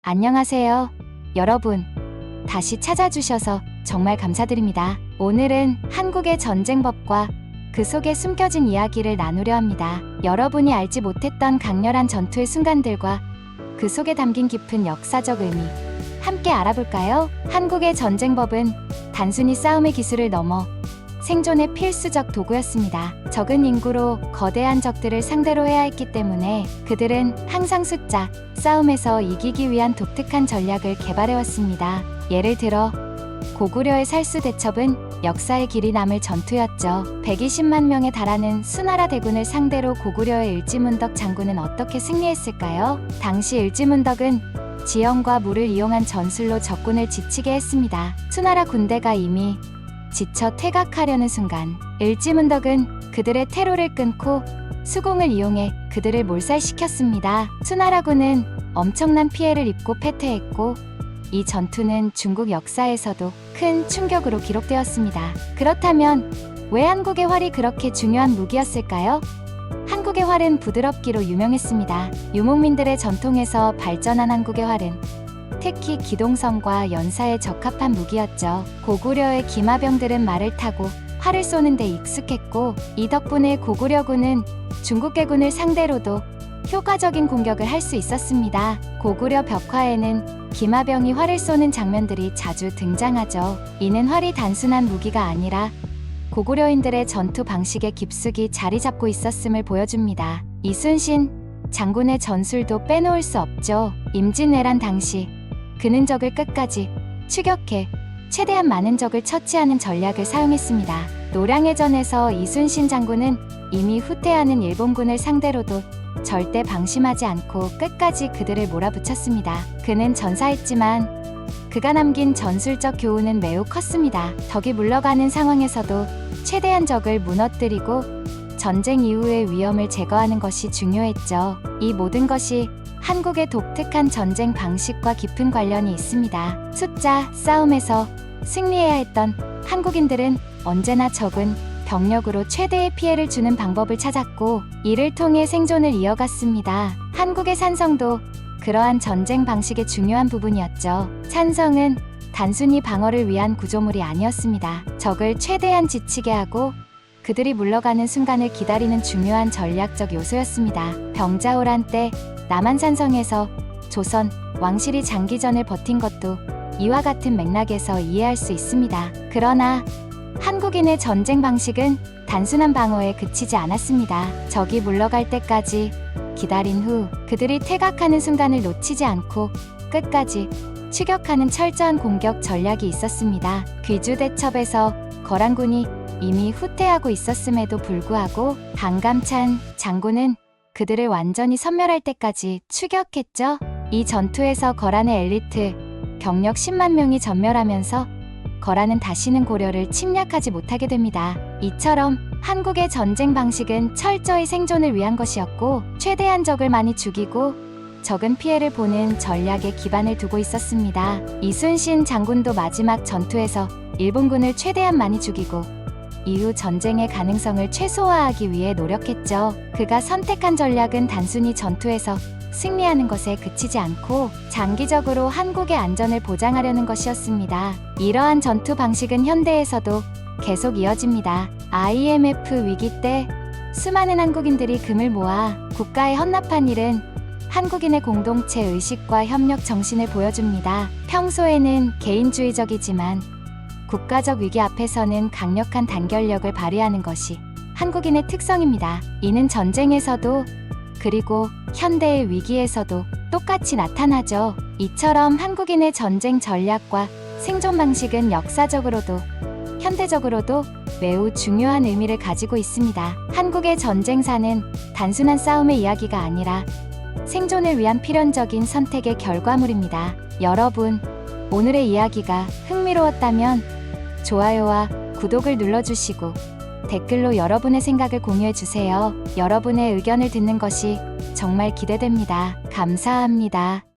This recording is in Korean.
안녕하세요. 여러분, 다시 찾아주셔서 정말 감사드립니다. 오늘은 한국의 전쟁법과 그 속에 숨겨진 이야기를 나누려 합니다. 여러분이 알지 못했던 강렬한 전투의 순간들과 그 속에 담긴 깊은 역사적 의미, 함께 알아볼까요? 한국의 전쟁법은 단순히 싸움의 기술을 넘어 생존의 필수적 도구였습니다. 적은 인구로 거대한 적들을 상대로 해야 했기 때문에 그들은 항상 숫자 싸움에서 이기기 위한 독특한 전략을 개발해왔습니다. 예를 들어 고구려의 살수대첩은 역사의 길이 남을 전투였죠. 120만 명에 달하는 수나라 대군을 상대로 고구려의 을지문덕 장군은 어떻게 승리했을까요? 당시 을지문덕은 지형과 물을 이용한 전술로 적군을 지치게 했습니다. 수나라 군대가 이미 지쳐 퇴각하려는 순간 을지문덕은 그들의 퇴로를 끊고 수공을 이용해 그들을 몰살시켰습니다. 수나라군은 엄청난 피해를 입고 패퇴했고 이 전투는 중국 역사에서도 큰 충격으로 기록되었습니다. 그렇다면 왜 한국의 활이 그렇게 중요한 무기였을까요? 한국의 활은 부드럽기로 유명했습니다. 유목민들의 전통에서 발전한 한국의 활은 특히 기동성과 연사에 적합한 무기였죠. 고구려의 기마병들은 말을 타고 활을 쏘는 데 익숙했고 이 덕분에 고구려군은 중국계군을 상대로도 효과적인 공격을 할 수 있었습니다. 고구려 벽화에는 기마병이 활을 쏘는 장면들이 자주 등장하죠. 이는 활이 단순한 무기가 아니라 고구려인들의 전투 방식에 깊숙이 자리 잡고 있었음을 보여줍니다. 이순신 장군의 전술도 빼놓을 수 없죠. 임진왜란 당시 그는 적을 끝까지 추격해 최대한 많은 적을 처치하는 전략을 사용했습니다. 노량해전에서 이순신 장군은 이미 후퇴하는 일본군을 상대로도 절대 방심하지 않고 끝까지 그들을 몰아붙였습니다. 그는 전사했지만 그가 남긴 전술적 교훈은 매우 컸습니다. 적이 물러가는 상황에서도 최대한 적을 무너뜨리고 전쟁 이후의 위험을 제거하는 것이 중요했죠. 이 모든 것이 한국의 독특한 전쟁 방식과 깊은 관련이 있습니다. 숫자 싸움에서 승리해야 했던 한국인들은 언제나 적은 병력으로 최대의 피해를 주는 방법을 찾았고 이를 통해 생존을 이어갔습니다. 한국의 산성도 그러한 전쟁 방식의 중요한 부분이었죠. 산성은 단순히 방어를 위한 구조물이 아니었습니다. 적을 최대한 지치게 하고 그들이 물러가는 순간을 기다리는 중요한 전략적 요소였습니다. 병자호란 때 남한산성에서 조선 왕실이 장기전을 버틴 것도 이와 같은 맥락에서 이해할 수 있습니다. 그러나 한국인의 전쟁 방식은 단순한 방어에 그치지 않았습니다. 적이 물러갈 때까지 기다린 후 그들이 퇴각하는 순간을 놓치지 않고 끝까지 추격하는 철저한 공격 전략이 있었습니다. 귀주대첩에서 거란군이 이미 후퇴하고 있었음에도 불구하고 강감찬 장군은 그들을 완전히 섬멸할 때까지 추격했죠. 이 전투에서 거란의 엘리트 경력 10만 명이 전멸하면서 거란은 다시는 고려를 침략하지 못하게 됩니다. 이처럼 한국의 전쟁 방식은 철저히 생존을 위한 것이었고 최대한 적을 많이 죽이고 적은 피해를 보는 전략에 기반을 두고 있었습니다. 이순신 장군도 마지막 전투에서 일본군을 최대한 많이 죽이고 이후 전쟁의 가능성을 최소화하기 위해 노력했죠. 그가 선택한 전략은 단순히 전투에서 승리하는 것에 그치지 않고 장기적으로 한국의 안전을 보장하려는 것이었습니다. 이러한 전투 방식은 현대에서도 계속 이어집니다. IMF 위기 때 수많은 한국인들이 금을 모아 국가에 헌납한 일은 한국인의 공동체 의식과 협력 정신을 보여줍니다. 평소에는 개인주의적이지만 국가적 위기 앞에서는 강력한 단결력을 발휘하는 것이 한국인의 특성입니다. 이는 전쟁에서도 그리고 현대의 위기에서도 똑같이 나타나죠. 이처럼 한국인의 전쟁 전략과 생존 방식은 역사적으로도 현대적으로도 매우 중요한 의미를 가지고 있습니다. 한국의 전쟁사는 단순한 싸움의 이야기가 아니라 생존을 위한 필연적인 선택의 결과물입니다. 여러분, 오늘의 이야기가 흥미로웠다면 좋아요와 구독을 눌러주시고 댓글로 여러분의 생각을 공유해주세요. 여러분의 의견을 듣는 것이 정말 기대됩니다. 감사합니다.